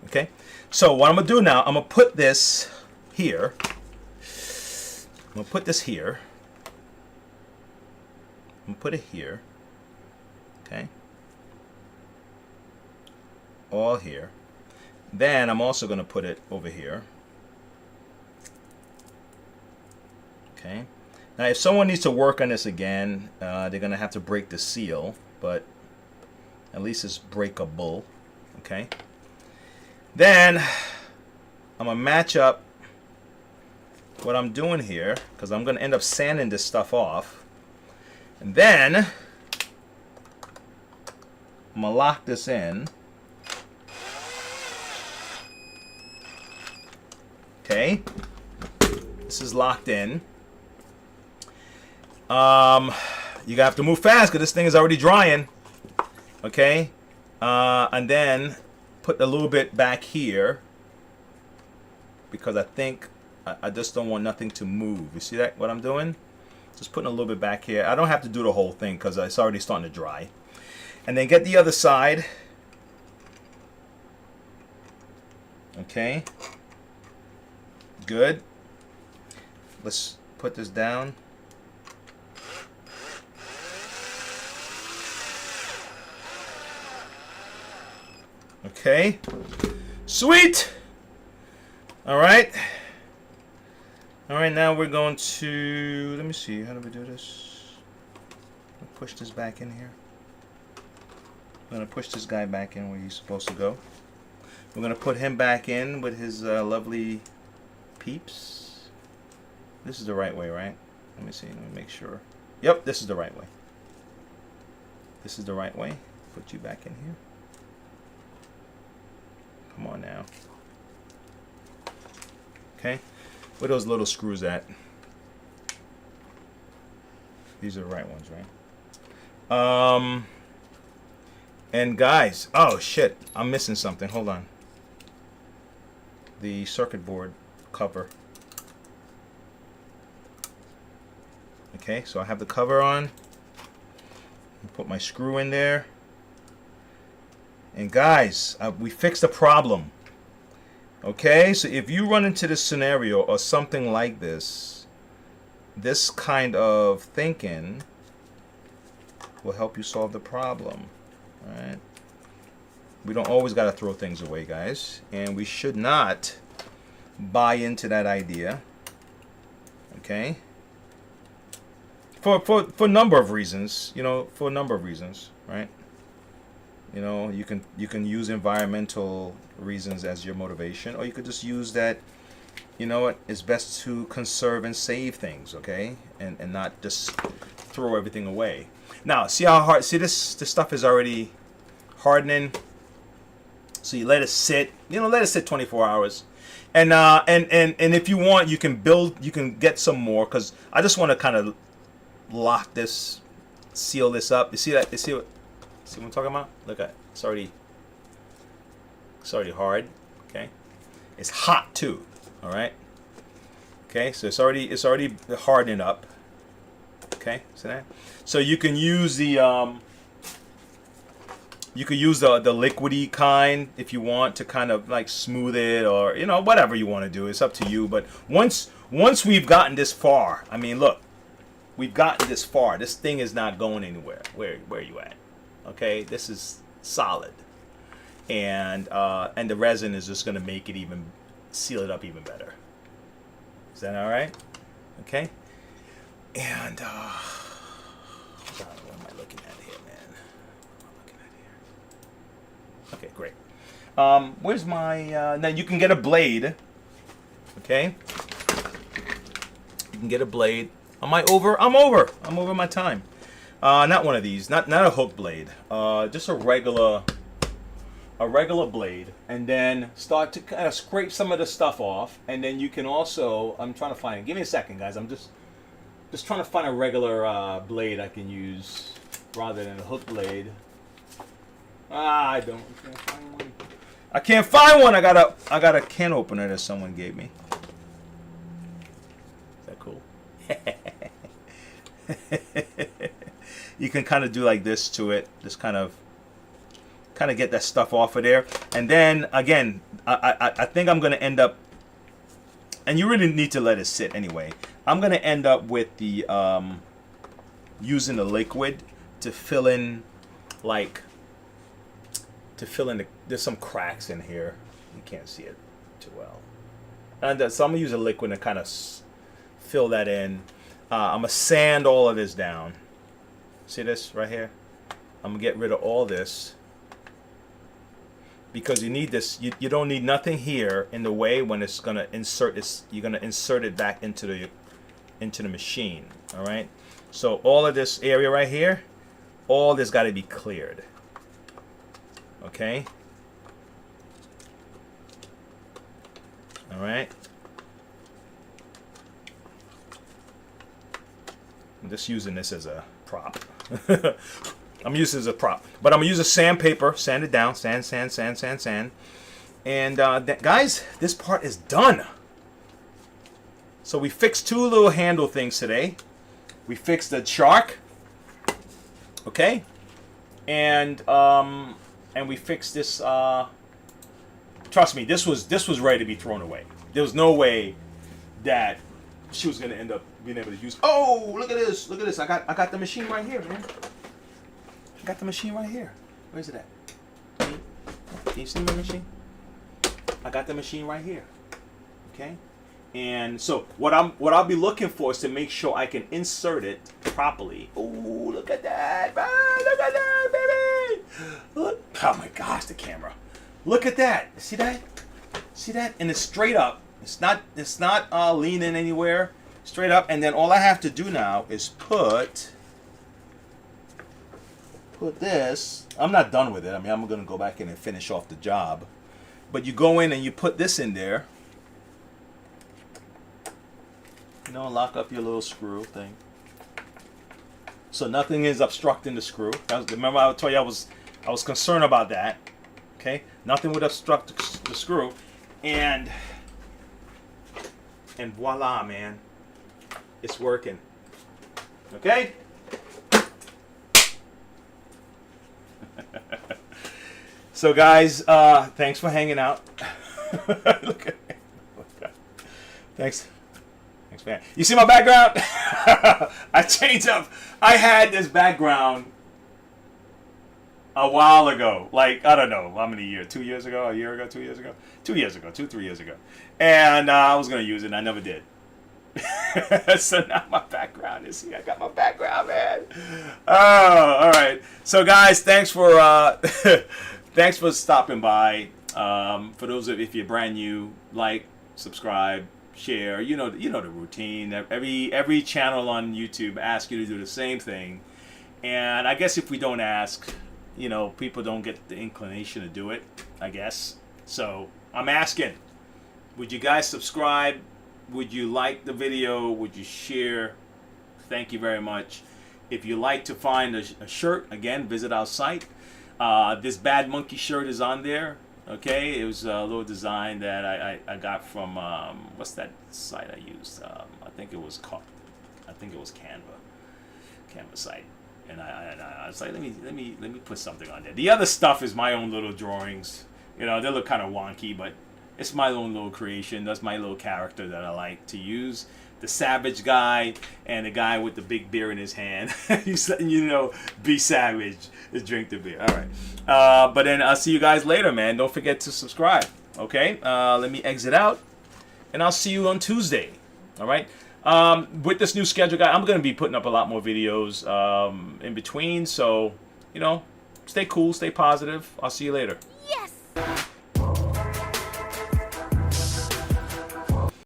Okay? So what I'm gonna do now, I'm gonna put this here. I'm gonna put this here. I'm gonna put it here, okay, all here. Then I'm also gonna put it over here, okay. Now if someone needs to work on this again, they're gonna have to break the seal, but at least it's breakable, okay. Then I'm gonna match up what I'm doing here, because I'm gonna end up sanding this stuff off. And then I'm gonna lock this in. Okay, this is locked in. You have to move fast because this thing is already drying. Okay, and then put a little bit back here because I think I just don't want nothing to move. You see that? What I'm doing? Just putting a little bit back here. I don't have to do the whole thing because it's already starting to dry. And then get the other side. Okay. Good. Let's put this down. Okay. Sweet. All right. All right, now we're going to, let me see, how do we do this? Push this back in here. I'm gonna push this guy back in where he's supposed to go. We're gonna put him back in with his lovely peeps. This is the right way, right? Let me see. Let me make sure. Yep, this is the right way. This is the right way. Put you back in here. Come on now. Okay. Where are those little screws at? These are the right ones, right? And guys, oh shit, I'm missing something. Hold on. The circuit board cover. Okay, so I have the cover on. Put my screw in there. And guys, we fixed the problem. Okay, so if you run into this scenario or something like this, this kind of thinking will help you solve the problem. Right? We don't always got to throw things away, guys, and we should not buy into that idea. Okay? For a number of reasons, you know, for a number of reasons, right? You know, you can use environmental reasons as your motivation, or you could just use that, you know what, it's best to conserve and save things, okay? And not just throw everything away. Now, see how hard, see this stuff is already hardening. So you let it sit, you know, let it sit 24 hours. And if you want, you can get some more, because I just want to kind of lock this, seal this up. You see that? You see what I'm talking about? Look at it. It's already hard. Okay, it's hot too. All right. Okay, so it's already hardening up. Okay, see that? So you can use the the liquidy kind if you want to kind of like smooth it, or you know, whatever you want to do. It's up to you. But once we've gotten this far, I mean, look, we've gotten this far. This thing is not going anywhere. Where are you at? Okay, this is solid, and the resin is just going to make it seal it up even better. Is that all right? Okay, and what am I looking at here, man? What am I looking at here? Okay, great. Where's my? Now you can get a blade. Okay, you can get a blade. Am I over? I'm over. I'm over my time. Not one of these. Not a hook blade. Just a regular blade, and then start to kind of scrape some of the stuff off, and then you can also. I'm trying to find. Give me a second, guys. I'm just trying to find a regular blade I can use rather than a hook blade. I can't find one. I can't find one. I got a can opener that someone gave me. Is that cool? You can kind of do like this to it, just kind of get that stuff off of there, and then again, I think I'm gonna end up, and you really need to let it sit anyway. I'm gonna end up with the using the liquid to fill in, there's some cracks in here. You can't see it too well, and so I'm gonna use a liquid to kind of fill that in. I'm gonna sand all of this down. See this right here? I'm gonna get rid of all this because you need this. You don't need nothing here in the way when it's gonna insert this. You're gonna insert it back into the machine. All right. So all of this area right here, all this got to be cleared. Okay. All right. I'm just using this as a prop. I'm using it as a prop, but I'm gonna use a sandpaper, sand it down, sand. And guys, this part is done. So we fixed two little handle things today. We fixed the shark, okay, and we fixed this. Trust me, this was ready to be thrown away. There was no way that she was gonna end up being able to use. Oh, look at this! Look at this! I got the machine right here, man. I got the machine right here. Where's it at? Can you see my machine? I got the machine right here. Okay. And so what I'll be looking for is to make sure I can insert it properly. Oh, look at that, man! Look at that, baby! Oh my gosh, the camera. Look at that. See that? See that? And it's straight up. It's not leaning anywhere. Straight up. And then all I have to do now is put this. I'm not done with it. I mean, I'm going to go back in and finish off the job. But you go in and you put this in there. You know, lock up your little screw thing. So nothing is obstructing the screw. Remember I told you I was concerned about that. Okay? Nothing would obstruct the screw. And voila, man. It's working. Okay? So guys, thanks for hanging out. Look at me. Thanks, man. You see my background? I changed up. I had this background a while ago. Like, I don't know how many years. 2 years ago? A year ago? 2 years ago? 2 years ago. 3 years ago. And I was going to use it and I never did. So now my background is here. I got my background, man. Oh, all right. So guys, thanks for thanks for stopping by. For those of if you're brand new, like, subscribe, share. You know the routine. Every channel on YouTube asks you to do the same thing. And I guess if we don't ask, you know, people don't get the inclination to do it, I guess. So I'm asking, would you guys subscribe? Would you like the video? Would you share? Thank you very much. If you like to find a shirt, again, visit our site. This Bad Monkey shirt is on there. Okay, it was a little design that I got from what's that site I used? I think it was Canva site. And I was like, let me put something on there. The other stuff is my own little drawings. You know, they look kind of wonky, but it's my own little creation. That's my little character that I like to use. The savage guy and the guy with the big beer in his hand. You know, be savage. Drink the beer. All right. But then I'll see you guys later, man. Don't forget to subscribe. Okay? Let me exit out. And I'll see you on Tuesday. All right? With this new schedule, guys, I'm going to be putting up a lot more videos in between. So, you know, stay cool. Stay positive. I'll see you later. Yes!